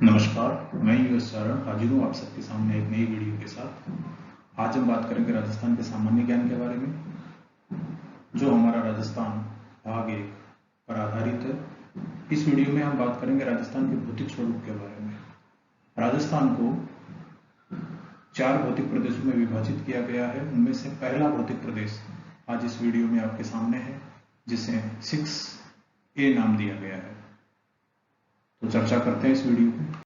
नमस्कार, मैं यूएस चारण हाजिर हूँ आप सबके सामने एक नई वीडियो के साथ। आज हम बात करेंगे राजस्थान के सामान्य ज्ञान के बारे में, जो हमारा राजस्थान भाग 1 पर आधारित है। इस वीडियो में हम बात करेंगे राजस्थान के भौतिक स्वरूप के बारे में। राजस्थान को 4 भौतिक प्रदेशों में विभाजित किया गया है। उनमें से पहला भौतिक प्रदेश आज इस वीडियो में आपके सामने है, जिसे 6A नाम दिया गया है। तो चर्चा करते हैं इस वीडियो पे।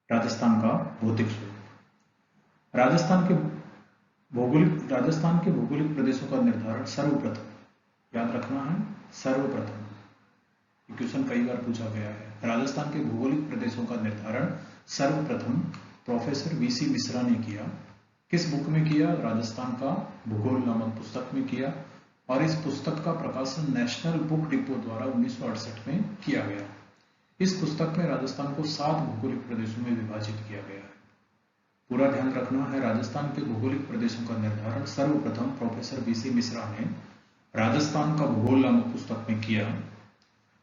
राजस्थान का भौतिक स्वरूप। राजस्थान के भौगोलिक प्रदेशों का निर्धारण सर्वप्रथम, याद रखना है, सर्वप्रथम क्वेश्चन कई बार पूछा गया है। राजस्थान के भौगोलिक प्रदेशों का निर्धारण सर्वप्रथम प्रोफेसर वीसी मिश्रा ने किया। किस बुक में किया? राजस्थान का भूगोल नामक पुस्तक में किया, और इस पुस्तक का प्रकाशन नेशनल बुक डिपो द्वारा 1968 में किया गया। इस पुस्तक में राजस्थान को 7 भौगोलिक प्रदेशों में विभाजित किया गया है। पूरा ध्यान रखना है, राजस्थान के भौगोलिक प्रदेशों का निर्धारण सर्वप्रथम प्रोफेसर वीसी मिश्रा ने राजस्थान का भूगोल नामक पुस्तक में किया,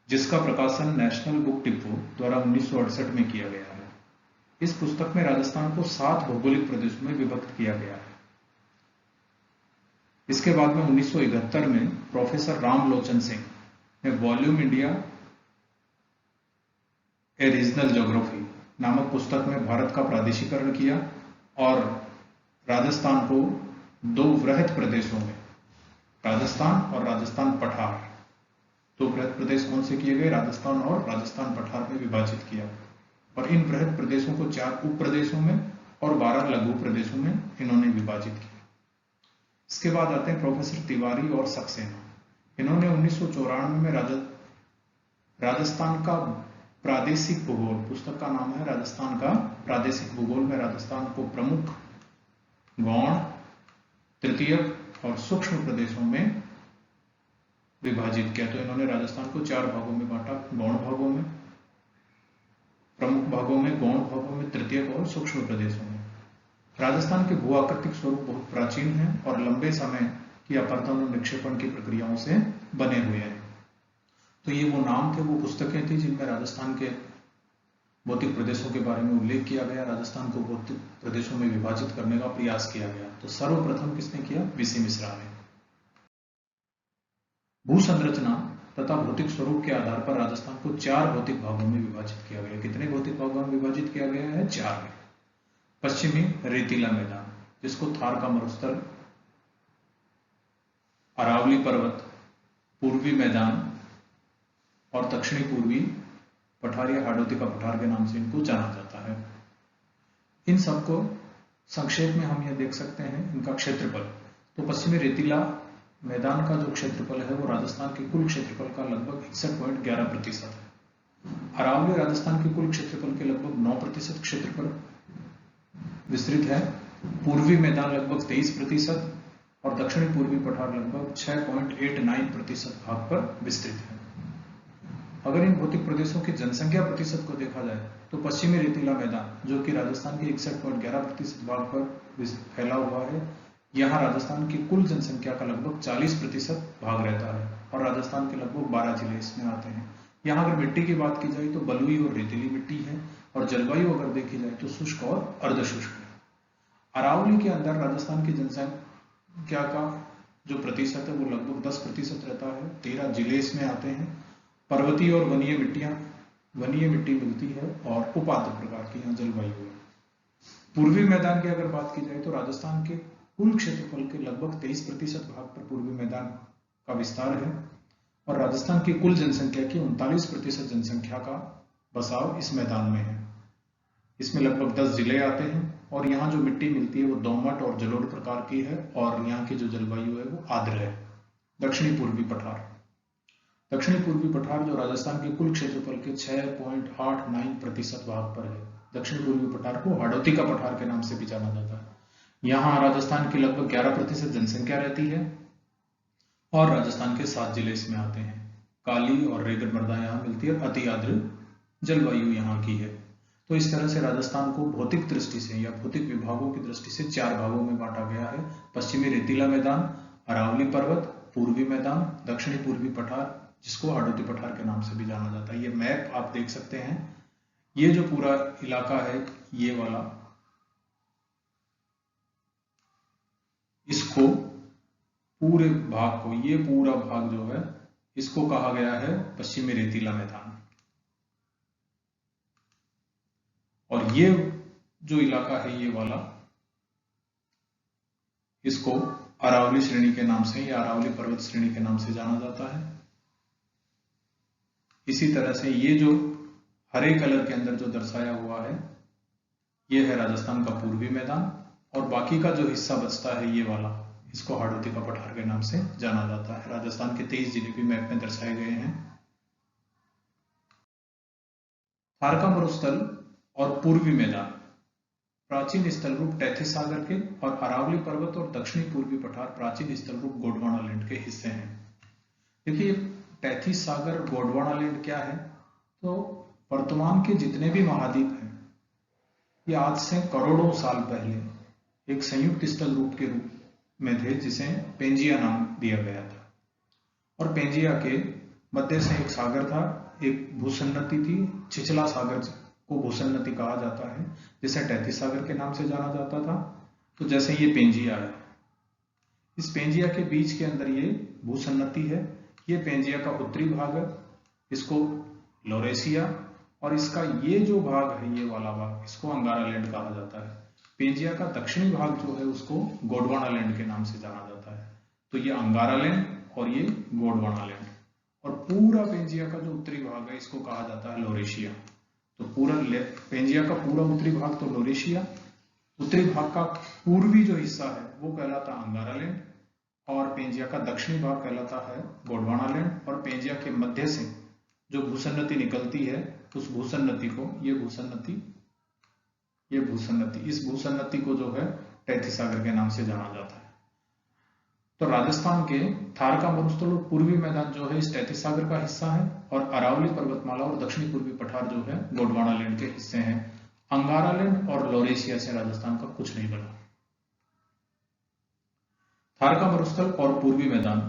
जिसका प्रकाशन नेशनल बुक डिपो द्वारा 1968 में किया गया है। इस पुस्तक में राजस्थान को 7 भौगोलिक प्रदेशों में विभक्त किया गया है। इसके बाद में 1971 में प्रोफेसर रामलोचन सिंह ने वॉल्यूम इंडिया ए रीजनल ज्योग्राफी नामक पुस्तक में भारत का प्रादेशिकरण किया और राजस्थान को 2 वृहद प्रदेशों में, राजस्थान और राजस्थान पठार, 2 वृहद प्रदेश कौन से किए गए? राजस्थान और राजस्थान पठार में विभाजित किया, और इन वृहद प्रदेशों को 4 उप प्रदेशों में और 12 लघु प्रदेशों में इन्होंने विभाजित किया। इसके बाद आते हैं प्रोफेसर तिवारी और सक्सेना। इन्होंने 1994 में राजस्थान का प्रादेशिक भूगोल, पुस्तक का नाम है राजस्थान का प्रादेशिक भूगोल, में राजस्थान को प्रमुख, गौण, तृतीयक और सूक्ष्म प्रदेशों में विभाजित किया। तो इन्होंने राजस्थान को 4 भागों में बांटा, गौण भागों में, प्रमुख भागों में, गौण भागों में, तृतीयक और सूक्ष्म प्रदेशों में। राजस्थान के भू आकृतिक स्वरूप बहुत प्राचीन है और लंबे समय की अपरदन और निक्षेपण की प्रक्रियाओं से बने हुए हैं। तो ये वो नाम थे, वो पुस्तकें थी जिनमें राजस्थान के भौतिक प्रदेशों के बारे में उल्लेख किया गया, राजस्थान को भौतिक प्रदेशों में विभाजित करने का प्रयास किया गया। तो सर्वप्रथम किसने किया? वीसी मिश्रा ने। भू संरचना तथा भौतिक स्वरूप के आधार पर राजस्थान को 4 भौतिक भागों में विभाजित किया गया। कितने भौतिक भागों में विभाजित किया गया है? 4 में। पश्चिमी रेतीला मैदान, जिसको थार का मरुस्थल, अरावली पर्वत, पूर्वी मैदान और दक्षिणी पूर्वी पठार या हाडोती का पठार के नाम से इनको जाना जाता है। इन सबको संक्षेप में हम यह देख सकते हैं इनका क्षेत्रफल। तो पश्चिमी रेतीला मैदान का जो क्षेत्रफल है वो राजस्थान के कुल क्षेत्रफल का लगभग 61.11% है। अरावली राजस्थान के कुल क्षेत्रफल के लगभग 9% क्षेत्रफल विस्तृत है। पूर्वी मैदान लगभग 23% और दक्षिणी पूर्वी पठार लगभग 6.89% भाग पर विस्तृत है। अगर इन भौतिक प्रदेशों की जनसंख्या प्रतिशत को देखा जाए तो पश्चिमी रेतीला मैदान, जो कि राजस्थान के 61.11% भाग पर फैला हुआ है, यहाँ राजस्थान की कुल जनसंख्या का लगभग 40% भाग रहता है और राजस्थान के लगभग 12 जिले इसमें आते हैं। यहाँ अगर मिट्टी की बात की जाए तो बलुई और रेतीली मिट्टी है, और जलवायु अगर देखी जाए तो शुष्क और अर्धशुष्क है। अरावली के अंदर राजस्थान की जनसंख्या का जो प्रतिशत है वो लगभग 10% रहता है। 13 जिले इसमें आते हैं। पर्वतीय और वनीय मिट्टी मिलती है और उपाद्र प्रकार की यहाँ जलवायु है। पूर्वी मैदान की अगर बात की जाए तो राजस्थान के कुल क्षेत्रफल के लगभग 23% भाग पर पूर्वी मैदान का विस्तार है, और राजस्थान की कुल जनसंख्या की 39% जनसंख्या का बसाव इस मैदान में है। इसमें लगभग 10 जिले आते हैं, और यहाँ जो मिट्टी मिलती है वो दोमट और जलोढ़ प्रकार की है, और यहाँ की जो जलवायु है वो आर्द्र है। दक्षिणी पूर्वी पठार जो राजस्थान के कुल क्षेत्रफल के 6.89% भाग पर है। दक्षिण पूर्वी पठार को हाडोती का पठार के नाम से भी जाना जाता है। यहाँ राजस्थान की लगभग 11% जनसंख्या रहती है, और राजस्थान के 7 जिले इसमें आते हैं। काली और रेगड मृदा यहाँ मिलती है, अति आर्द्र जलवायु यहाँ की है। तो इस तरह से राजस्थान को भौतिक दृष्टि से या भौतिक विभागों की दृष्टि से 4 भागों में बांटा गया है। पश्चिमी रेतीला मैदान, अरावली पर्वत, पूर्वी मैदान, दक्षिणी पूर्वी पठार, जिसको हाडोती पठार के नाम से भी जाना जाता है। ये मैप आप देख सकते हैं, ये जो पूरा इलाका है ये वाला, इसको पूरे भाग को, ये पूरा भाग जो है इसको कहा गया है पश्चिमी रेतीला मैदान। और ये जो इलाका है ये वाला, इसको अरावली श्रेणी के नाम से या अरावली पर्वत श्रेणी के नाम से जाना जाता है। इसी तरह से ये जो हरे कलर के अंदर जो दर्शाया हुआ है ये है राजस्थान का पूर्वी मैदान, और बाकी का जो हिस्सा बचता है ये वाला, इसको हाडोती का पठार के नाम से जाना जाता है। राजस्थान के 23 जिले भी मैप में दर्शाए गए हैं। थारका मरुस्थल और पूर्वी मैदान प्राचीन स्थल रूप टैथी सागर के और अरावली पर्वत और दक्षिणी पूर्वी पठार प्राचीन स्थल रूप गोंडवाना लैंड के हिस्से हैं। देखिए टैथी सागर गोंडवाना लैंड क्या है, तो वर्तमान के जितने भी महाद्वीप हैं ये आज से करोड़ों साल पहले एक संयुक्त स्थल रूप के रूप में थे, जिसे पेंजिया नाम दिया गया था। और पेंजिया के मध्य से एक सागर था, एक भूसन्नति थी, छिछला सागर को भूसन्नति कहा जाता है, जिसे टैथी सागर के नाम से जाना जाता था। तो जैसे ये पेंजिया है, इस पेंजिया के बीच के अंदर ये भूसन्नति है, ये पेंजिया का उत्तरी भाग है, इसको लोरेशिया, और इसका ये जो भाग है ये वाला भाग, इसको अंगारा लैंड कहा जाता है। पेंजिया का दक्षिणी भाग जो है उसको गोंडवाना लैंड के नाम से जाना जाता है। तो ये अंगारा लैंड और ये गोंडवाना लैंड, और पूरा पेंजिया का जो उत्तरी भाग है इसको कहा जाता है लोरेशिया। तो पूरा पेंजिया का पूरा उत्तरी भाग तो लोरेशिया, उत्तरी भाग का पूर्वी जो हिस्सा है वो कहलाता अंगारा लैंड, और पेंजिया का दक्षिणी भाग कहलाता है गोंडवाना लैंड। और पेंजिया के मध्य से जो भूसन्नति निकलती है उस भूसन्नति को, ये भूसन्नति, इस भूसन्नति को जो है टैथी सागर के नाम से जाना जाता है। तो राजस्थान के थारका मरुस्थल और पूर्वी मैदान जो है इस टैथी सागर का हिस्सा है, और अरावली पर्वतमाला और दक्षिणी पूर्वी पठार जो है गोंडवाना लैंड के हिस्से हैं। अंगारा लैंड और लोरेशिया से राजस्थान का कुछ नहीं बना। थारका मरुस्थल और पूर्वी मैदान,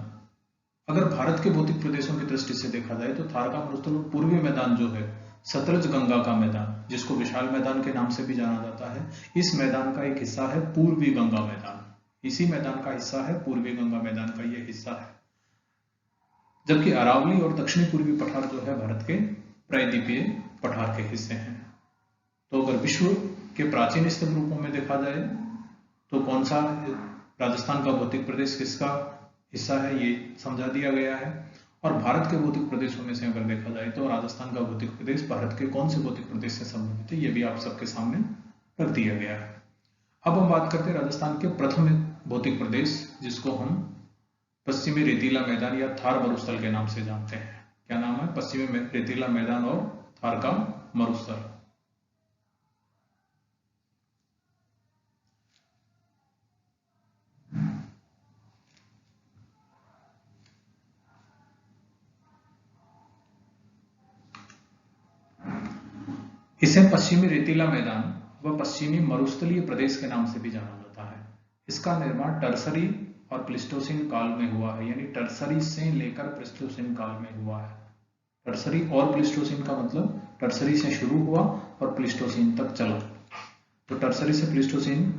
अगर भारत के भौतिक प्रदेशों की दृष्टि से देखा जाए तो थारका मरुस्थल और पूर्वी मैदान जो है सतलज गंगा का मैदान, जिसको विशाल मैदान के नाम से भी जाना जाता है, इस मैदान का एक हिस्सा है पूर्वी गंगा मैदान। इसी मैदान का हिस्सा है पूर्वी गंगा मैदान का यह हिस्सा है। जबकि अरावली और दक्षिणी पूर्वी पठार जो है भारत के प्रायद्वीपीय पठार के हिस्से हैं। तो अगर विश्व के प्राचीन स्थल रूपों में देखा जाए तो कौन सा राजस्थान का भौतिक प्रदेश किसका हिस्सा है ये समझा दिया गया है। और भारत के भौतिक प्रदेशों में से अगर देखा जाए तो राजस्थान का भौतिक प्रदेश भारत के कौन से भौतिक प्रदेश से संबंधित है, ये भी आप सबके सामने रख दिया गया है। अब हम बात करते हैं राजस्थान के प्रथम भौतिक प्रदेश, जिसको हम पश्चिमी रेतीला मैदान या थार मरुस्थल के नाम से जानते हैं। क्या नाम है? पश्चिमी रेतीला मैदान और थार का मरुस्थल। इसे पश्चिमी रेतीला मैदान व पश्चिमी मरुस्थलीय प्रदेश के नाम से भी जाना जाता है। इसका निर्माण टर्सरी और प्लीस्टोसीन काल में हुआ है, यानी टर्सरी से लेकर प्लीस्टोसीन काल में हुआ है। टर्सरी और प्लीस्टोसीन का मतलब टर्सरी से शुरू हुआ और प्लीस्टोसीन तक चला। तो टर्सरी से प्लीस्टोसीन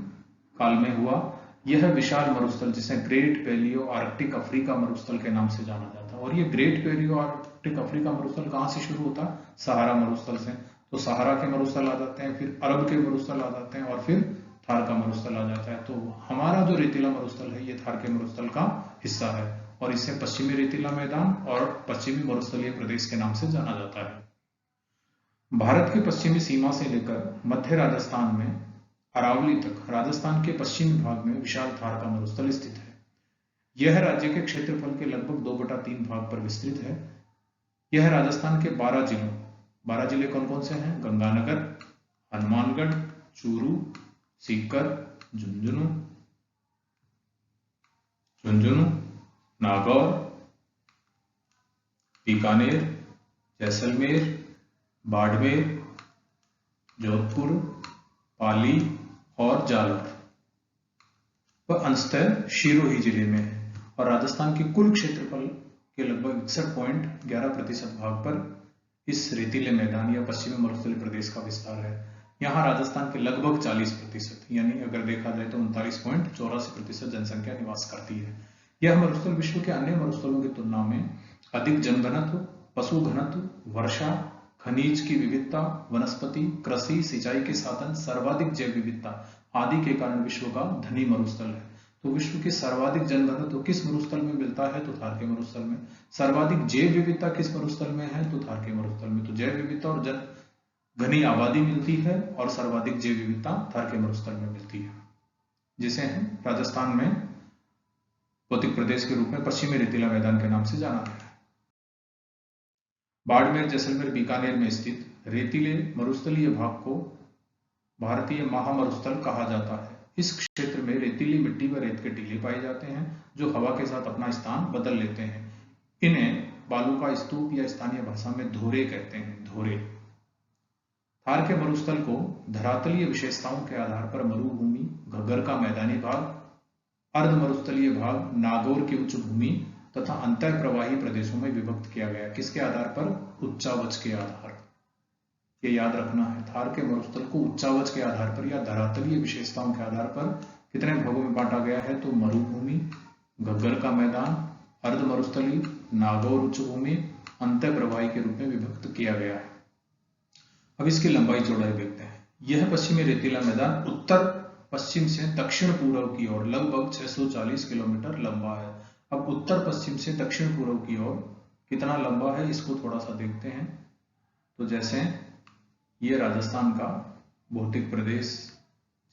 काल में हुआ यह विशाल मरुस्थल, जिसे ग्रेट पैलियो आर्कटिक अफ्रीका मरुस्थल के नाम से जाना जाता है। और ये ग्रेट पैलियो आर्कटिक अफ्रीका मरुस्थल कहाँ से शुरू होता? सहारा मरुस्थल से। तो सहारा के मरुस्थल आ जाते हैं, फिर अरब के मरुस्थल आ जाते हैं, और फिर थार का मरुस्थल आ जाता है। तो हमारा जो रेतीला मरुस्थल है ये थार के मरुस्थल का हिस्सा है, और इसे पश्चिमी रेतीला मैदान और पश्चिमी मरुस्थलीय प्रदेश के नाम से जाना जाता है। भारत की पश्चिमी सीमा से लेकर मध्य राजस्थान में अरावली तक राजस्थान के पश्चिमी भाग में विशाल थार का मरुस्थल स्थित है। यह राज्य के क्षेत्रफल के लगभग 2/3 भाग पर विस्तृत है। यह राजस्थान के 12 जिलों, 12 जिले कौन कौन से हैं? गंगानगर, हनुमानगढ़, चूरू, सीकर, झुंझुनू, नागौर, बीकानेर, जैसलमेर, बाड़मेर, जोधपुर, पाली और जालौर व अंशतः सिरोही जिले में है। और राजस्थान के कुल क्षेत्रफल के लगभग 61.11% भाग पर इस रेतीले मैदान या पश्चिमी मरुस्थलीय प्रदेश का विस्तार है। यहाँ राजस्थान के लगभग 40% यानी अगर देखा जाए तो 39.84% जनसंख्या निवास करती है। यह मरुस्थल विश्व के अन्य मरुस्थलों की तुलना में अधिक जनघनत्व, पशु घनत्व, वर्षा, खनिज की विविधता, वनस्पति, कृषि, सिंचाई के साधन, सर्वाधिक जैव विविधता आदि के कारण विश्व का धनी मरुस्थल है। तो विश्व की सर्वाधिक जनघनत्व किस मरुस्थल में मिलता है? तो थार के मरुस्थल में। सर्वाधिक जैव विविधता किस मरुस्थल में है? तो थार के मरुस्थल में। तो जैव विविधता और घनी आबादी मिलती है और सर्वाधिक जैव विविधता थार के मरुस्थल में मिलती है, जिसे राजस्थान में भौतिक प्रदेश के रूप में पश्चिमी रेतीला मैदान के नाम से जाना गया है। बाड़मेर, जैसलमेर, बीकानेर में स्थित रेतीले मरुस्थलीय भाग को भारतीय महामरुस्थल कहा जाता है। इस क्षेत्र में रेतीली मिट्टी व रेत के टीले पाए जाते हैं जो हवा के साथ अपना स्थान बदल लेते हैं। इन्हें बालू का स्तूप या स्थानीय भाषा में धोरे कहते हैं। धोरे। थार के मरुस्थल को धरातलीय विशेषताओं के आधार पर मरुभूमि, घग्गर का मैदानी भाग, अर्ध मरुस्थलीय भाग, नागौर की उच्च भूमि तथा अंतर प्रवाही प्रदेशों में विभक्त किया गया। किसके आधार पर? उच्चावच के आधार। ये याद रखना है, थार के मरुस्थल को उच्चावच के आधार पर या धरातलीय विशेषताओं के आधार पर कितने भागों में बांटा गया है? तो मरुभूमि, घग्गर का मैदान, अर्ध मरुस्थली, नागौर उच्च भूमि, अंतर प्रवाही के रूप में विभक्त किया गया है। अब इसकी लंबाई चौड़ाई देखते हैं। यह पश्चिमी रेतीला मैदान उत्तर पश्चिम से दक्षिण पूर्व की ओर लगभग 640 किलोमीटर लंबा है। अब उत्तर पश्चिम से दक्षिण पूर्व की ओर कितना लंबा है इसको थोड़ा सा देखते हैं। तो जैसे ये राजस्थान का भौतिक प्रदेश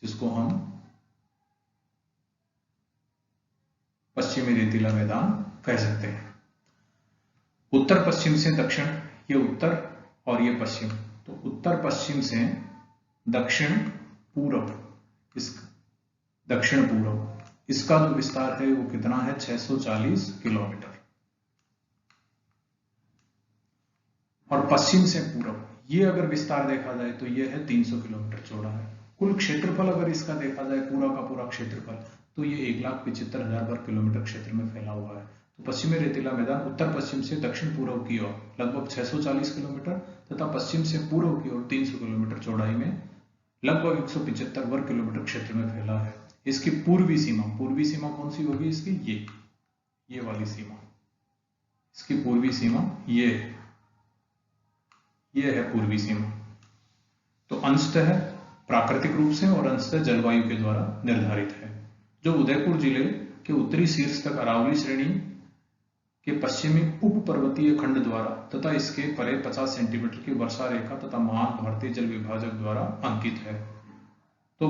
जिसको हम पश्चिमी रेतीला मैदान कह सकते हैं। उत्तर पश्चिम से दक्षिण, ये उत्तर और ये पश्चिम, तो उत्तर पश्चिम से दक्षिण पूर्व, इस दक्षिण पूर्व इसका जो विस्तार है वो कितना है? 640 किलोमीटर। और पश्चिम से पूर्व ये अगर विस्तार देखा जाए तो ये है 300 किलोमीटर चौड़ा है। कुल क्षेत्रफल अगर इसका देखा जाए पूरा का पूरा क्षेत्रफल तो ये 1,75,000 वर्ग किलोमीटर क्षेत्र में फैला हुआ है। तो पश्चिमी रेतीला मैदान उत्तर पश्चिम से दक्षिण पूर्व की ओर लगभग 640 किलोमीटर तथा पश्चिम से पूर्व की ओर 300 किलोमीटर चौड़ाई में लगभग 175 वर्ग किलोमीटर क्षेत्र में फैला है। इसकी पूर्वी सीमा कौन सी होगी इसकी? ये वाली सीमा, इसकी पूर्वी सीमा ये है पूर्वी सीमा। तो अंशतः प्राकृतिक रूप से और अंशतः जलवायु के द्वारा निर्धारित है, जो उदयपुर जिले के उत्तरी शीर्ष तक अरावली श्रेणी के पश्चिमी उप पर्वतीय खंड द्वारा तथा इसके परे 50 सेंटीमीटर की वर्षा रेखा तथा महान भारतीय जल विभाजक द्वारा अंकित है। तो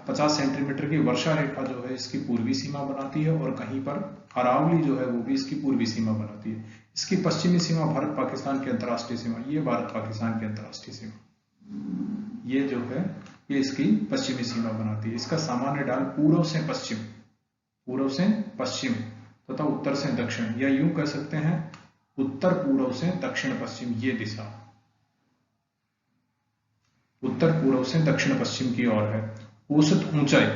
50 सेंटीमीटर की वर्षा रेखा जो है इसकी पूर्वी सीमा बनाती है और कहीं पर अरावली जो है वो भी इसकी पूर्वी सीमा बनाती है। इसकी पश्चिमी सीमा भारत पाकिस्तान की अंतर्राष्ट्रीय सीमा, ये भारत पाकिस्तान की अंतर्राष्ट्रीय सीमा, ये जो है ये इसकी पश्चिमी सीमा बनाती है। इसका सामान्य ढाल पूर्व से पश्चिम तथा उत्तर से दक्षिण, या यूं कह सकते हैं उत्तर पूर्व से दक्षिण पश्चिम, ये दिशा उत्तर पूर्व से दक्षिण पश्चिम की ओर है। औसत ऊंचाई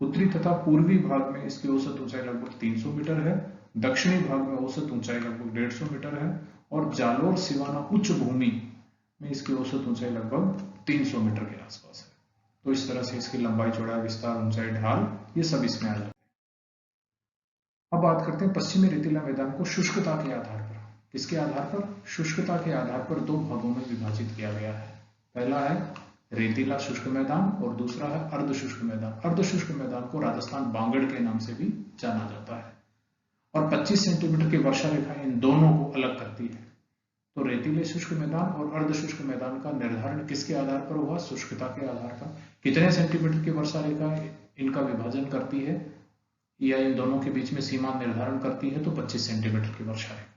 उत्तरी तथा पूर्वी भाग में इसकी औसत ऊंचाई लगभग 300 मीटर है, दक्षिणी भाग में औसत ऊंचाई लगभग 150 मीटर है और जालोर सिवाना उच्च भूमि में इसकी औसत ऊंचाई लगभग 300 मीटर के आसपास है। तो इस तरह से इसकी लंबाई, चौड़ाई, विस्तार, ऊंचाई, ढाल ये सब इसमें आ जाते हैं। अब बात करते हैं पश्चिमी रेतीला मैदान को शुष्कता के आधार पर। किसके आधार पर? शुष्कता के आधार पर दो भागों में विभाजित किया गया है। पहला है रेतीला शुष्क मैदान और दूसरा है अर्ध शुष्क मैदान। अर्ध शुष्क मैदान को राजस्थान बांगड़ के नाम से भी जाना जाता है और 25 सेंटीमीटर की वर्षा रेखा इन दोनों को अलग करती है। तो रेतीले शुष्क मैदान और अर्ध शुष्क मैदान का निर्धारण किसके आधार पर हुआ? शुष्कता के आधार पर। कितने सेंटीमीटर की वर्षा रेखा इनका विभाजन करती है या इन दोनों के बीच में सीमा निर्धारण करती है? तो 25 सेंटीमीटर की वर्षा रेखा।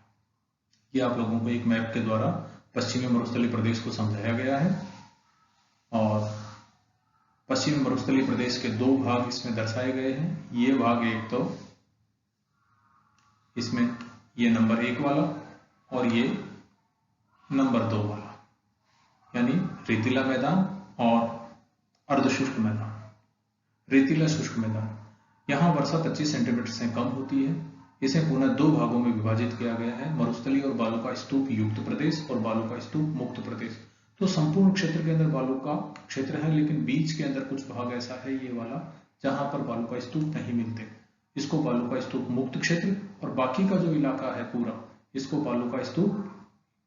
ये आप लोगों को एक मैप के द्वारा पश्चिमी मरुस्थलीय प्रदेश को समझाया गया है और पश्चिमी मरुस्थलीय प्रदेश के दो भाग इसमें दर्शाए गए हैं। ये भाग एक तो इसमें ये नंबर 1 वाला और ये नंबर 2 वाला, यानी रेतीला मैदान और अर्ध शुष्क मैदान। रेतीला शुष्क मैदान, यहां वर्षा 25 सेंटीमीटर से कम होती है, इसे पुनः दो भागों में विभाजित किया गया है, मरुस्थलीय और बालू का स्तूप युक्त प्रदेश और बालू का स्तूप मुक्त प्रदेश। तो संपूर्ण क्षेत्र के अंदर बालू का क्षेत्र है, लेकिन बीच के अंदर कुछ भाग ऐसा है ये वाला जहां पर बालू का स्तूप नहीं मिलते, इसको बालू का स्तूप मुक्त क्षेत्र, और बाकी का जो इलाका है पूरा इसको बालू का स्तूप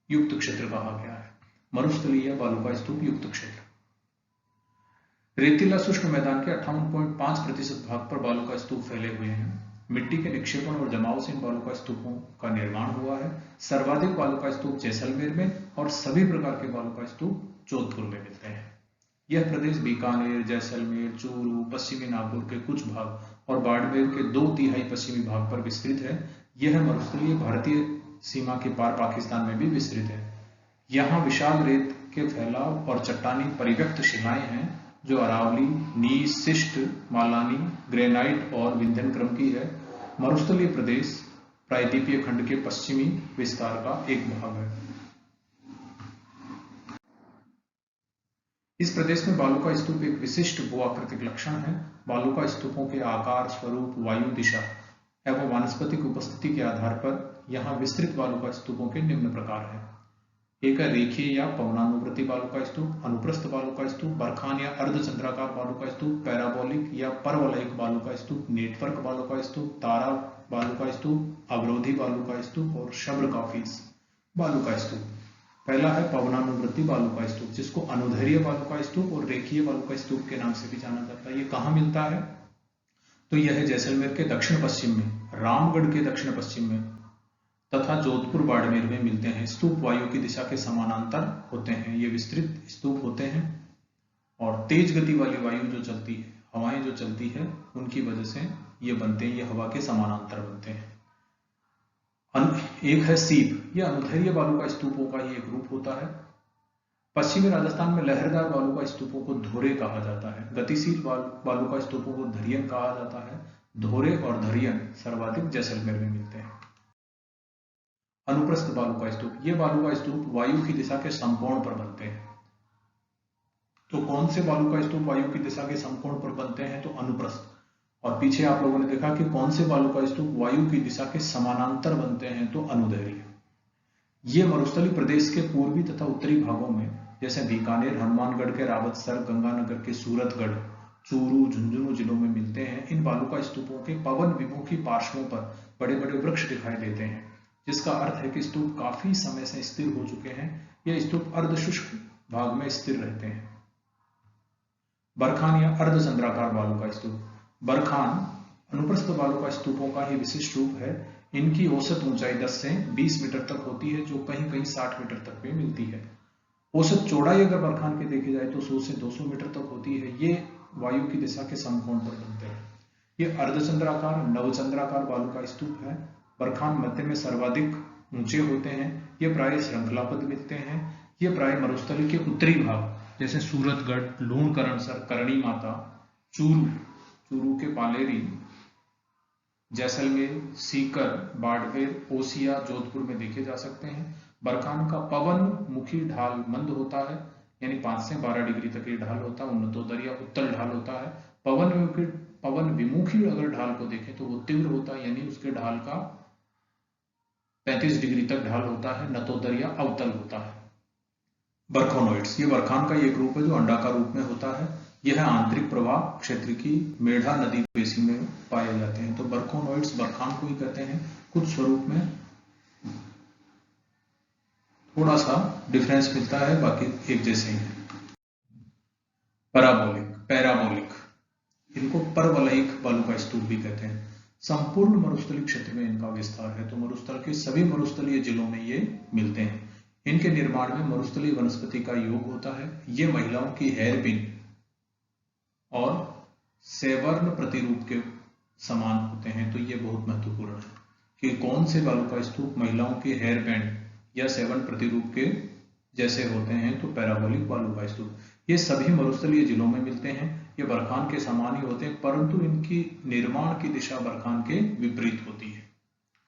युक्त क्षेत्र कहा गया है। मरुस्थलीय बालू का स्तूप युक्त क्षेत्र। रेतीला शुष्क मैदान के 58.5% भाग पर बालू का स्तूप फैले हुए हैं। मिट्टी के निक्षेपण और जमाव से इन बालू का स्तूपों का निर्माण हुआ है। सर्वाधिक बालू का स्तूप जैसलमेर में और सभी प्रकार के बालू का स्तूप जोधपुर में मिलते हैं। यह प्रदेश बीकानेर, जैसलमेर, चूरू, पश्चिमी नागौर के कुछ भाग और बाड़मेर के 2/3 पश्चिमी भाग पर विस्तृत है। यह मरुस्थलीय भारतीय सीमा के पार पाकिस्तान में भी विस्तृत है। यहाँ विशाल रेत के फैलाव और चट्टानी परिव्यक्त शिलाएं हैं जो अरावली, नीस, शिष्ट, मालानी, ग्रेनाइट और विंध्यन क्रम की है। मरुस्थलीय प्रदेश प्रायद्वीपीय खंड के पश्चिमी विस्तार का एक भाग है। इस प्रदेश में बालू का स्तूप एक विशिष्ट भूआकृतिक लक्षण है। बालू का स्तूपों के आकार, स्वरूप, वायु दिशा एवं वानस्पतिक उपस्थिति के आधार पर यहाँ विस्तृत बालू का स्तूपों के निम्न प्रकार है। एक है रेखीय या पवनानुवर्ती बालू का स्तूप, अनुप्रस्थ बालू का स्तूप, बरखान या अर्धचंद्राकार बालू का स्तूप, पैराबोलिक या परवलयिक बालू का स्तूप, नेटवर्क बालू का स्तूप, तारा बालू का स्तूप, अवरोधी बालू का स्तूप और शब्र काफिस बालू का स्तूप। पहला है पवनानुवर्ती बालू का स्तूप, जिसको अनुदैर्घ्य बालू का स्तूप और रेखीय बालू का स्तूप के नाम से भी जाना जाता है। ये कहाँ मिलता है? तो यह है जैसलमेर के दक्षिण पश्चिम में, रामगढ़ के दक्षिण पश्चिम में तथा जोधपुर बाड़मेर में मिलते हैं। स्तूप वायु की दिशा के समानांतर होते हैं। ये विस्तृत स्तूप होते हैं और तेज गति वाली वायु जो चलती है, हवाएं जो चलती है, उनकी वजह से ये बनते हैं, ये हवा के समानांतर बनते हैं। एक है सीप, यह अनुदैर्घ्य बालू का स्तूपों का ही एक रूप होता है। पश्चिमी राजस्थान में लहरदार बालू का स्तूपों को धोरे कहा जाता है। गतिशील बालू का स्तूपों को धरियन कहा जाता है। धोरे और धरियन सर्वाधिक जैसलमेर में मिलते हैं। अनुप्रस्थ बालू का स्तूप, ये बालू का स्तूप वायु की दिशा के समकोण पर बनते हैं। तो कौन से बालू का स्तूप वायु की दिशा के समकोण पर बनते हैं? तो अनुप्रस्थ। और पीछे आप लोगों ने देखा कि कौन से बालू का स्तूप वायु की दिशा के समानांतर बनते हैं? तो अनुदैर्घ्य। ये मरुस्थलीय प्रदेश के पूर्वी तथा उत्तरी भागों में, जैसे बीकानेर, हनुमानगढ़ के रावतसर, गंगानगर के सूरतगढ़, चूरू, झुंझुनू जिलों में मिलते हैं। इन बालू का स्तूपों के पवन विमुखी पार्श्वों पर बड़े बड़े वृक्ष दिखाई देते हैं, जिसका अर्थ है कि स्तूप काफी समय से स्थिर हो चुके हैं। यह स्तूप अर्धशुष्क भाग में स्थिर रहते हैं। बरखान या अर्धचंद्राकार बालू का स्तूप, बरखान अनुप्रस्थ बालू का स्तूपों का ही विशिष्ट रूप है। इनकी औसत ऊंचाई 10 से 20 मीटर तक होती है, जो कहीं कहीं 60 मीटर तक भी मिलती है। औसत चौड़ाई अगर बरखान की देखी जाए तो 100 से 200 मीटर तक होती है। ये वायु की दिशा के समकोण पर बनते हैं। ये अर्धचंद्राकार, नवचंद्राकार बालू का स्तूप है। बरखान मध्य में सर्वाधिक ऊंचे होते हैं। ये प्राय श्रृंखलाबद्ध मिलते हैं। ये प्राय मरुस्थली के उत्तरी भाग, जैसे सूरतगढ़, लूणकरणसर, करणी माता, चूरू के पालेरी, जैसलमेर, सीकर, बाड़मेर, ओसिया, जोधपुर में देखे जा सकते हैं। बरखान का पवन मुखी ढाल मंद होता है, यानी 5 से 12 डिग्री तक ये ढाल होता है। उन्नतोदर या उत्तल ढाल होता है। पवन विमुखी अगर ढाल को देखें तो वो तीव्र होता है, यानी उसके ढाल का 35 डिग्री तक ढाल होता है। नतोदर या अवतल होता है। बरखोनोइड्स, ये बरखान का एक रूप है जो अंडाकार रूप में होता है। यह आंतरिक प्रवाह क्षेत्र की मेढ़ा नदी बेसिन में पाए जाते हैं। तो बरखोनोइड्स बरखान को ही कहते हैं। कुछ स्वरूप में थोड़ा सा डिफरेंस मिलता है, बाकी एक जैसे ही है। पैराबोलिक, इनको परवलयिक बालू का स्तूप भी कहते हैं। संपूर्ण मरुस्थलीय क्षेत्र में इनका विस्तार है। तो मरुस्थल के सभी मरुस्थलीय जिलों में ये मिलते हैं। इनके निर्माण में मरुस्थलीय वनस्पति का योग होता है। ये महिलाओं की हेयरपिन और सेवर्ण प्रतिरूप के समान होते हैं। तो ये बहुत महत्वपूर्ण है कि कौन से बालू का स्तूप महिलाओं के हेयर बैंड या सेवर्ण प्रतिरूप के जैसे होते हैं? तो पैराबोलिक बालू का स्तूप। ये सभी मरुस्थलीय जिलों में मिलते हैं। ये बरखान के समान ही होते हैं, परंतु इनकी निर्माण की दिशा बरखान के विपरीत होती है।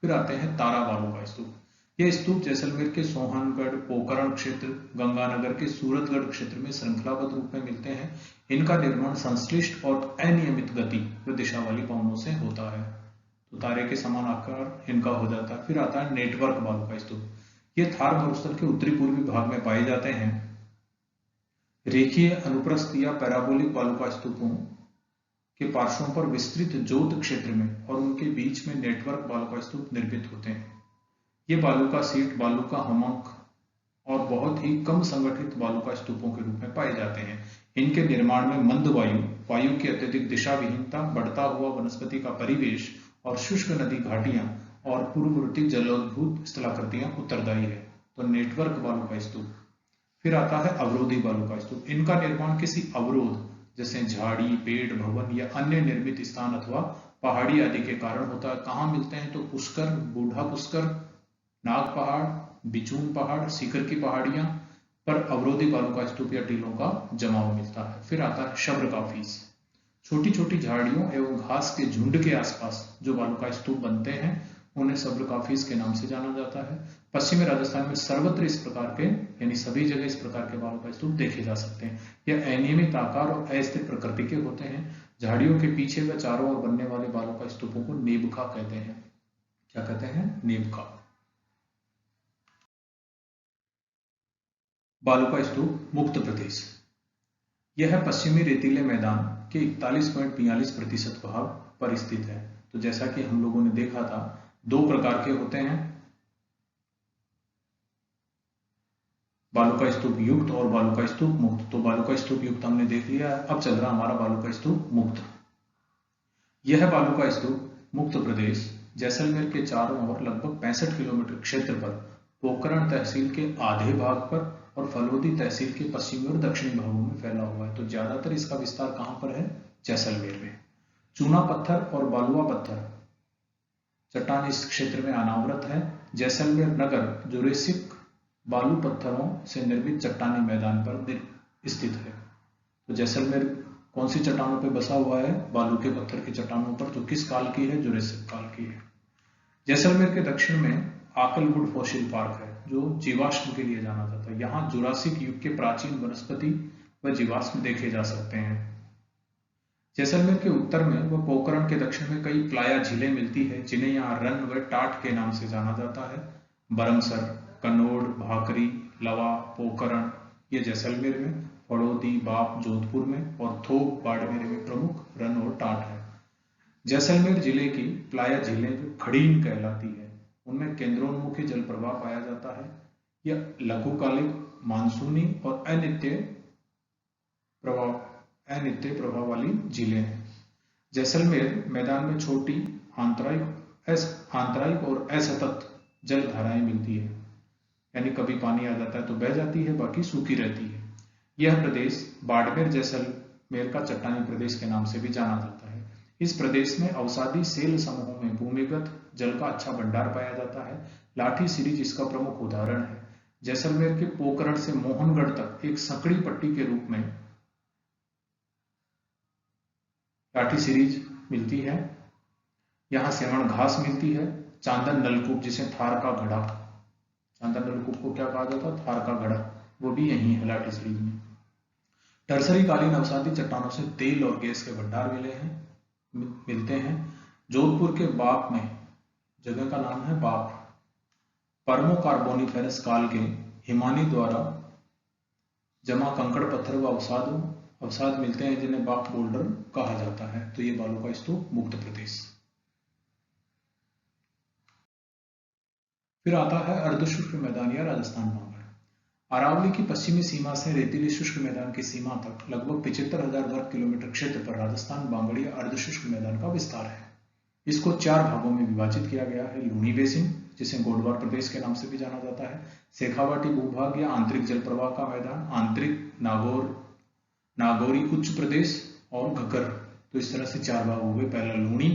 फिर आते हैं तारा बालू का स्तूप। यह स्तूप जैसलमेर के सोहनगढ़, पोकरण क्षेत्र, गंगानगर के सूरतगढ़ क्षेत्र में श्रृंखलाबद्ध रूप में मिलते हैं। इनका निर्माण संश्लिष्ट और अनियमित गति व दिशा वाली पवनों से होता है। तो तारे के समान आकार इनका हो जाता है। फिर आता है नेटवर्क बालू का स्तूप। ये थार मरुस्थल के उत्तरी पूर्वी भाग में पाए जाते हैं। रेखीय, अनुप्रस्थ या पैराबोलिक बालू का स्तूपों के पार्श्वों पर विस्तृत जोत क्षेत्र में और उनके बीच में नेटवर्क बालू का स्तूप निर्मित होते हैं। ये बालू का सीट, बालू का हमक और बहुत ही कम संगठित बालू का स्तूपों के रूप में पाए जाते हैं। इनके निर्माण में मंद वायु, वायु की अत्यधिक दिशा विहीनता, बढ़ता हुआ वनस्पति का परिवेश और शुष्क नदी घाटियां और पूर्ववर्ती जलोद्भूत स्थलाकृतियां उत्तरदायी है। तो नेटवर्क बालू का स्तूप। फिर आता है अवरोधी बालू का स्तूप। इनका निर्माण किसी अवरोध जैसे झाड़ी, पेड़, भवन या अन्य निर्मित स्थान अथवा पहाड़ी आदि के कारण होता है। कहाँ मिलते हैं? तो पुष्कर, बूढ़ा पुष्कर, नाग पहाड़, बिचून पहाड़, सीकर की पहाड़ियां पर अवरोधी बालू का स्तूप या टीलों का जमाव मिलता है। फिर आता है शब्रकाफीस। छोटी छोटी झाड़ियों एवं घास के झुंड के आसपास जो बालू का स्तूप बनते हैं उन्हें शब्रकाफीस के नाम से जाना जाता है। पश्चिमी राजस्थान में सर्वत्र इस प्रकार के, यानी सभी जगह इस प्रकार के बालू का स्तूप देखे जा सकते हैं। यह अनियमित आकार और अस्थिर प्रकृति के होते हैं। झाड़ियों के पीछे व चारों ओर बनने वाले बालू का स्तूपों को नेबखा कहते हैं। क्या कहते हैं? नेबखा। बालू का स्तूप मुक्त प्रदेश। यह पश्चिमी रेतीले मैदान के 41.42% भाग पर स्थित है। तो जैसा कि हम लोगों ने देखा था, दो प्रकार के होते हैं, बालू का स्तूप युक्त और बालू का स्तूप मुक्त। तो बालू का स्तूप युक्त हमने देख लिया। अब चल रहा हमारा बालू का स्तूप मुक्त। यह बालू का स्तूप मुक्त प्रदेश जैसलमेर के चारों ओर लगभग 65 किलोमीटर क्षेत्र पर, पोखरण तहसील के आधे भाग पर और फलोदी तहसील के पश्चिमी और दक्षिणी भागों में फैला हुआ है। तो ज्यादातर इसका विस्तार कहां पर है? जैसलमेर में। चूना पत्थर और बालुआ पत्थर चट्टान इस क्षेत्र में अनावृत है। जैसलमेर नगर जुरेसिक बालू पत्थरों से निर्मित चट्टानी मैदान पर स्थित है। तो जैसलमेर कौन सी चट्टानों पर बसा हुआ है? बालू के पत्थर की चट्टानों पर। तो किस काल की है? जुरेसिक काल की है। जैसलमेर के दक्षिण में आकलवुड फॉसिल पार्क है जो जीवाश्म के लिए जाना जाता है। यहाँ जुरासिक युग के प्राचीन वनस्पति व जीवाश्म देखे जा सकते हैं। जैसलमेर के उत्तर में व पोखरण के दक्षिण में कई प्लाया झीलें मिलती है जिन्हें यहाँ रन व टाट के नाम से जाना जाता है। बरमसर, कन्नौड़, भाकरी, लवा, पोखरण ये जैसलमेर में, फड़ौदी, बाप जोधपुर में और थोक बाड़मेर में प्रमुख रन और टाट है। जैसलमेर जिले की प्लाया झीलें जो खड़ीन कहलाती है उनमें केंद्रोन्मुखी जल प्रवाह पाया जाता है। यह लघुकालिक, मानसूनी और अनित्य प्रवाह वाली झीलें हैं। जैसलमेर मैदान में छोटी आंतरायिक और असतत जल धाराएं मिलती है, यानी कभी पानी आ जाता है तो बह जाती है, बाकी सूखी रहती है। यह प्रदेश बाड़मेर जैसलमेर का चट्टानी प्रदेश के नाम से भी जाना जाता है। इस प्रदेश में अवसादी सेल समूहों में भूमिगत जल का अच्छा भंडार पाया जाता है। लाठी सीरीज इसका प्रमुख उदाहरण है। जैसलमेर के पोखरण से मोहनगढ़ तक एक संकड़ी पट्टी के रूप में लाठी सीरीज मिलती है। यहाँ सेवण घास मिलती है। चांदन नलकूप जिसे थार का घड़ा, चांदन नलकूप को क्या कहा जाता है? थार का घड़ा, वो भी यही है लाठी सीरीज में। टर्सरी कालीन अवसादी चट्टानों से तेल और गैस के भंडार मिलते हैं। जोधपुर के बाप में, जगह का नाम है बाप, पर्मो कार्बोनिफेरस काल के हिमानी द्वारा जमा कंकड़ पत्थर व अवसाद मिलते हैं जिन्हें बाप बोल्डर कहा जाता है। तो ये बालू का स्तूप मुक्त प्रदेश। फिर आता है अर्धशुष्क मैदान या राजस्थान बांगड़। अरावली की पश्चिमी सीमा से रेतीली शुष्क मैदान की सीमा तक लगभग 75,000 वर्ग किलोमीटर क्षेत्र पर राजस्थान बांगड़ या अर्धशुष्क मैदान का विस्तार है। इसको 4 भागों में विभाजित किया गया है। लूणी बेसिन जिसे गोडवार प्रदेश के नाम से भी जाना जाता है, शेखावाटी भूभाग या आंतरिक जल प्रवाह का मैदान, आंतरिक नागौरी उच्च प्रदेश और घग्गर। तो इस तरह से 4 भाग हो गए। पहला लूणी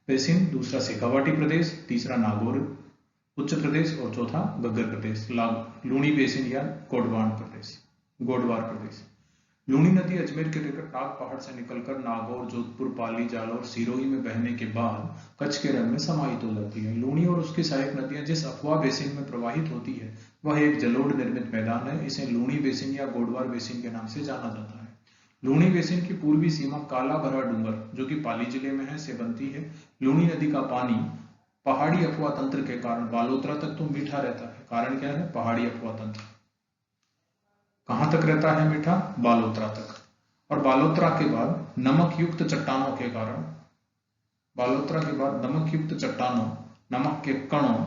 बेसिन, दूसरा शेखावाटी प्रदेश, तीसरा नागौर उच्च प्रदेश और चौथा घग्गर प्रदेश। लूणी बेसिन या गोडवार प्रदेश। लूणी नदी अजमेर के निकट नाग पहाड़ से निकलकर नागौर, जोधपुर, पाली, जालौर, सिरोही में बहने के बाद कच्छ के रण में समाहित हो जाती है। लूणी और उसकी सहायक नदियां जिस अफवाह बेसिन में प्रवाहित होती है वह एक जलोढ़ निर्मित मैदान है। इसे लूणी बेसिन या गोडवार बेसिन के नाम से जाना जाता है। लूणी बेसिन की पूर्वी सीमा काला भरा डूंगर, जो कि पाली जिले में है, से बनती है। लूणी नदी का पानी पहाड़ी अफवाह तंत्र के कारण बालोतरा तक तो मीठा रहता है। कारण क्या है? पहाड़ी अफवाह तंत्र। कहां तक रहता है मीठा? बालोतरा तक। और बालोतरा के बाद नमक युक्त चट्टानों के कारण, बालोतरा के बाद नमक युक्त चट्टानों, नमक के कणों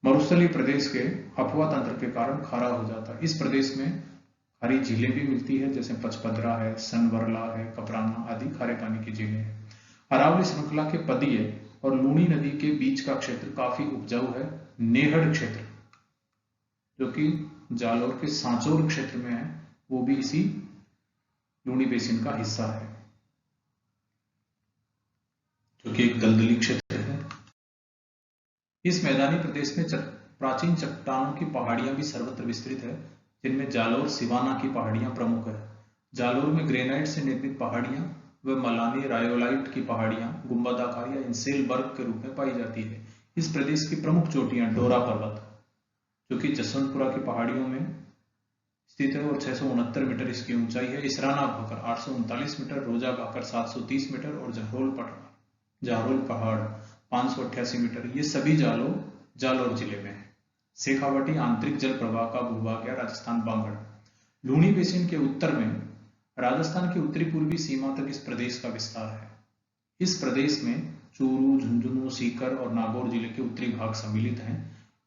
मरुस्थलीय प्रदेश के अफवाह तंत्र के कारण खारा हो जाता है। इस प्रदेश में खारी झीलें भी मिलती है, जैसे पचपदरा है, सनवरला है, कपराना आदि खारे पानी की झीलें हैं। अरावली श्रृंखला के पदीय और लूणी नदी के बीच का क्षेत्र काफी उपजाऊ है। नेहड़ क्षेत्र, जो कि जालौर के सांचौर क्षेत्र में है, वो भी इसी लूणी बेसिन का हिस्सा है, जो कि एक दलदली क्षेत्र है। इस मैदानी प्रदेश में प्राचीन चट्टानों की पहाड़ियां भी सर्वत्र विस्तृत है, जिनमें जालौर सिवाना की पहाड़ियां प्रमुख है। जालौर में ग्रेनाइट से निर्मित पहाड़ियां व मलानी रायोलाइट की पहाड़ियां गुंबदाकार या इंसेल वर्ग के रूप में पाई जाती है। इस प्रदेश की प्रमुख चोटियां डोरा पर्वत, जो कि जसवंतपुरा की पहाड़ियों में स्थित है और 669 मीटर इसकी ऊंचाई है। इसराना भाकर 839 मीटर, रोजा भाकर 730 मीटर और जहरोल पहाड़ 588 मीटर, ये सभी जालौर जिले में है। शेखावाटी आंतरिक जल प्रवाह का भूभाग है राजस्थान बांगड़। लूणी बेसिन के उत्तर में राजस्थान की उत्तरी पूर्वी सीमा तक इस प्रदेश का विस्तार है। इस प्रदेश में चूरू, झुंझुनू, सीकर और नागौर जिले के उत्तरी भाग सम्मिलित हैं।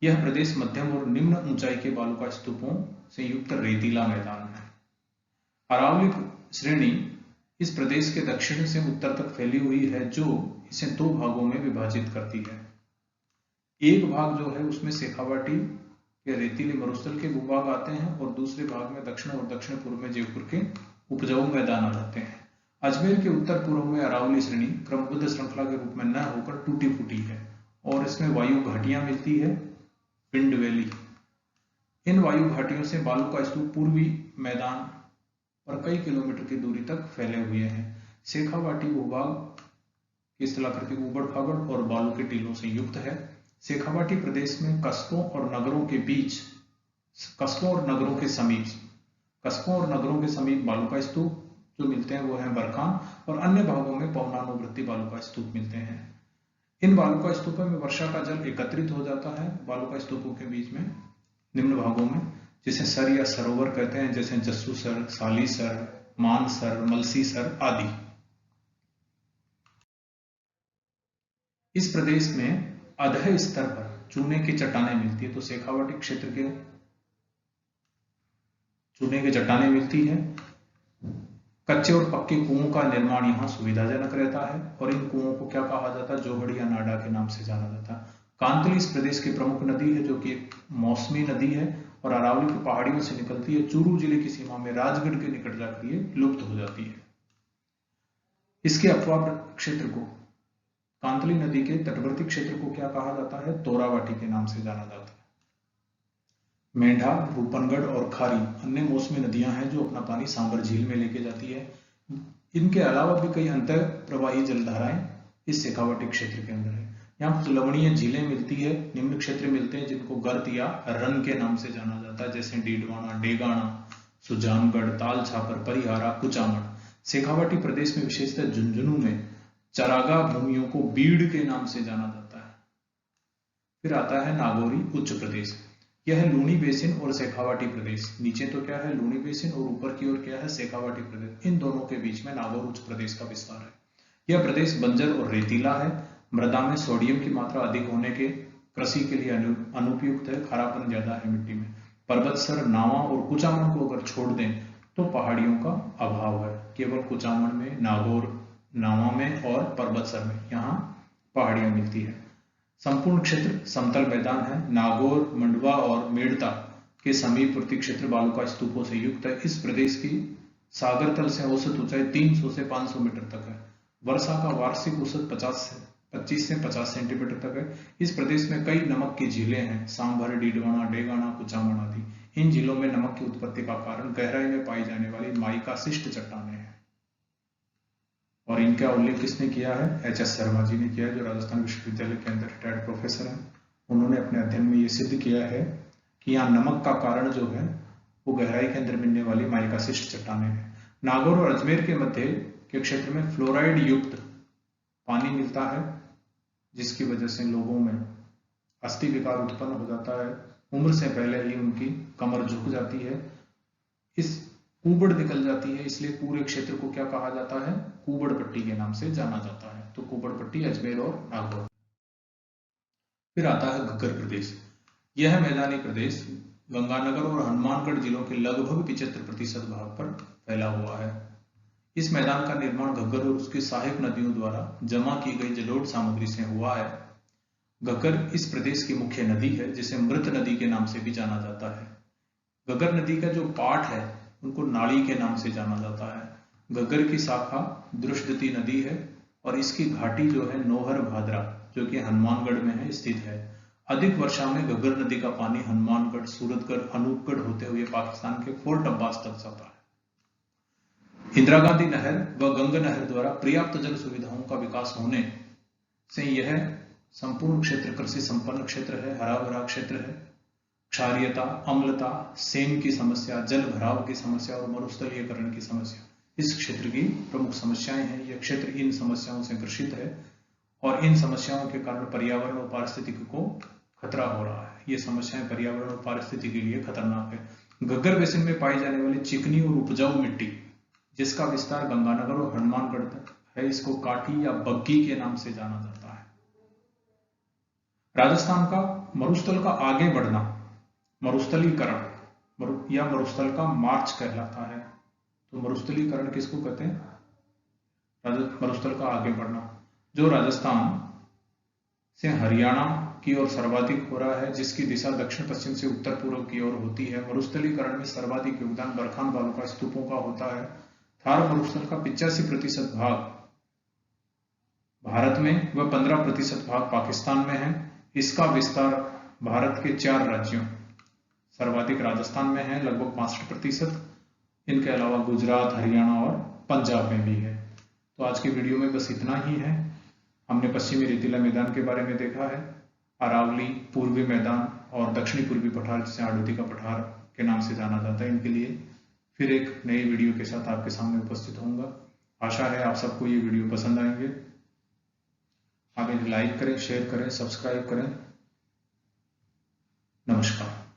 यह प्रदेश मध्यम और निम्न ऊंचाई के बालुका स्तूपों से युक्त रेतीला मैदान है। अरावली श्रेणी इस प्रदेश के दक्षिण से उत्तर तक फैली हुई है, जो इसे दो भागों में विभाजित करती है। एक भाग जो है उसमें शेखावाटी के रेतीले मरुस्थल के भूभाग आते हैं और दूसरे भाग में दक्षिण और दक्षिण पूर्व में जयपुर के उपजाऊ मैदान आ जाते हैं। अजमेर के उत्तर पूर्व में अरावली श्रेणी क्रमबद्ध श्रृंखला के रूप में न होकर टूटी फूटी है और इसमें वायु घाटियां मिलती है, पिंड वैली। इन वायु घाटियों से बालू का स्तूप पूर्वी मैदान पर कई किलोमीटर की दूरी तक फैले हुए हैं। शेखावाटी भूभाग की स्थलाकृति उबड़ खाबड़ और बालू के टीलों से युक्त है। शेखावाटी प्रदेश में कस्बों और नगरों के समीप बालू का स्तूप जो मिलते हैं वो है बरखान, और अन्य भागों में पवनानुवृत्ति बालू का स्तूप मिलते हैं। इन बालू का स्तूपों में वर्षा का जल एकत्रित हो जाता है बालू का स्तूपों के बीच में निम्न भागों में, जिसे सर या सरोवर कहते हैं, जैसे जस्सू सर, साली सर, मान सर, मलसी सर आदि। इस प्रदेश में अधः स्तर पर चूने की चट्टानें मिलती है, तो शेखावाटी क्षेत्र के चूने की चट्टानें मिलती है। कच्चे और पक्के कुओं का निर्माण यहाँ सुविधाजनक रहता है और इन कुओं को क्या कहा जाता है? जोहड़ या नाडा के नाम से जाना जाता है। कांतली इस प्रदेश की प्रमुख नदी है, जो कि एक मौसमी नदी है और अरावली की पहाड़ियों से निकलती है। चूरू जिले की सीमा में राजगढ़ के निकट जाकर ये लुप्त हो जाती है। इसके अफवाह क्षेत्र को, कांतली नदी के तटवर्ती क्षेत्र को क्या कहा जाता है? तोरावाटी के नाम से जाना जाता है। मेंढा, रूपनगढ़ और खारी अन्य मौसमी नदियां हैं जो अपना पानी सांबर झील में लेके जाती है। इनके अलावा भी कई अंतर प्रवाही जलधाराएं इस शेखावाटी क्षेत्र के अंदर है। यहाँ कुछ लवणीय झीलें मिलती है, निम्न क्षेत्र मिलते हैं जिनको गर्त या रन के नाम से जाना जाता है, जैसे डीडवाना, डेगाना, सुजानगढ़, ताल छापर, परिहारा, कुचामण। शेखावाटी प्रदेश में विशेषतः झुंझुनू में चरागा भूमियों को बीड़ के नाम से जाना जाता है। फिर आता है नागौरी उच्च प्रदेश। यह है लूणी बेसिन और शेखावाटी प्रदेश। नीचे तो क्या है? लूणी बेसिन, और ऊपर की ओर क्या है? शेखावाटी प्रदेश। इन दोनों के बीच में नागौर उच्च प्रदेश का विस्तार है। यह प्रदेश बंजर और रेतीला है। मृदा में सोडियम की मात्रा अधिक होने के कृषि के लिए अनुपयुक्त है। खारापन ज्यादा है मिट्टी में। पर्वतसर, नावा और कुचामन को अगर छोड़ दें तो पहाड़ियों का अभाव है। केवल कुचामन में, नागौर, नावा में और पर्वतसर में यहाँ पहाड़ियां मिलती है। संपूर्ण क्षेत्र समतल मैदान है। नागौर, मंडवा और मेड़ता के समीपवर्ती क्षेत्र बालू का स्तूपों से युक्त है। इस प्रदेश की सागर तल से औसत ऊंचाई 300 से 500 मीटर तक है। वर्षा का वार्षिक औसत 25 से 50 सेंटीमीटर तक है। इस प्रदेश में कई नमक की झीलें हैं, सांभर, डीडवाना, डेगाना, कुचामन आदि। इन झीलों में नमक की उत्पत्ति का कारण गहराई में पाई जाने वाली माइका शिष्ट चट्टानें हैं। और इनका उल्लेख किसने किया है? एच एस शर्मा जी ने किया है, जो राजस्थान विश्वविद्यालय के अंदर रिटायर्ड प्रोफेसर हैं। उन्होंने अपने अध्ययन में ये सिद्ध किया है कि यहाँ नमक का कारण जो है वो गहराई के अंदर मिलने वाली माइकासिस्ट चट्टानें हैं। नागौर और अजमेर के मध्य के क्षेत्र में फ्लोराइड युक्त पानी मिलता है, जिसकी वजह से लोगों में अस्थि विकार उत्पन्न हो जाता है। उम्र से पहले ही उनकी कमर झुक जाती है, इस कुबड़ निकल जाती है, इसलिए पूरे क्षेत्र को क्या कहा जाता है? कुबड़ पट्टी के नाम से जाना जाता है। तो कुबड़ पट्टी, अजमेर और नागौर। फिर आता है घग्गर प्रदेश। यह मैदानी प्रदेश गंगानगर और हनुमानगढ़ जिलों के लगभग 75% भाग पर फैला हुआ है। इस मैदान का निर्माण घग्गर और उसकी सहायक नदियों द्वारा जमा की गई जलोढ़ सामग्री से हुआ है। घग्गर इस प्रदेश की मुख्य नदी है, जिसे मृत नदी के नाम से भी जाना जाता है। घग्गर नदी का जो पाठ है उनको नाली के नाम से जाना जाता है। घग्गर की शाखा द्रुष्टवती नदी है और इसकी घाटी जो है नौहर भादरा, जो कि हनुमानगढ़ में है, स्थित है। अधिक वर्षा में घग्गर नदी का पानी हनुमानगढ़, सूरतगढ़, अनूपगढ़ होते हुए पाकिस्तान के फोर्ट अब्बास तक जाता है। इंदिरा गांधी नहर व गंग नहर द्वारा पर्याप्त जल सुविधाओं का विकास होने से यह संपूर्ण क्षेत्र कृषि संपन्न क्षेत्र है, हरा भरा क्षेत्र है। क्षारीयता, अम्लता, सेम की समस्या, जल भराव की समस्या और मरुस्थलीकरण की समस्या इस क्षेत्र की प्रमुख समस्याएं हैं। यह क्षेत्र इन समस्याओं से ग्रसित है और इन समस्याओं के कारण पर्यावरण और पारिस्थितिकी को खतरा हो रहा है। ये समस्याएं पर्यावरण और पारिस्थितिकी के लिए खतरनाक है। घग्गर बेसिन में पाई जाने वाली चिकनी और उपजाऊ मिट्टी, जिसका विस्तार गंगानगर और हनुमानगढ़ तक है, इसको काठी या बग्गी के नाम से जाना जाता है। राजस्थान का मरुस्थल का आगे बढ़ना मरुस्थलीकरण या मरुस्थल का मार्च कहलाता है। तो मरुस्थलीकरण किसको कहते हैं? मरुस्थल का आगे बढ़ना, जो राजस्थान से हरियाणा की ओर सर्वाधिक हो रहा है, जिसकी दिशा दक्षिण पश्चिम से उत्तर पूर्व की ओर होती है। मरुस्थलीकरण में सर्वाधिक योगदान बरखान बालुका स्तूपों का होता है। थार मरुस्थल का 85% भाग भारत में व 15% भाग पाकिस्तान में है। इसका विस्तार भारत के 4 राज्यों, सर्वाधिक राजस्थान में है लगभग 65%, इनके अलावा गुजरात, हरियाणा और पंजाब में भी है। तो आज की वीडियो में बस इतना ही है। हमने पश्चिमी रेतीला मैदान के बारे में देखा है, अरावली, पूर्वी मैदान और दक्षिणी पूर्वी पठार, जिसे हाड़ौती का पठार के नाम से जाना जाता है, इनके लिए फिर एक नई वीडियो के साथ आपके सामने उपस्थित होऊंगा। आशा है आप सबको ये वीडियो पसंद आएंगे। आप इन्हें लाइक करें, शेयर करें, सब्सक्राइब करें। नमस्कार।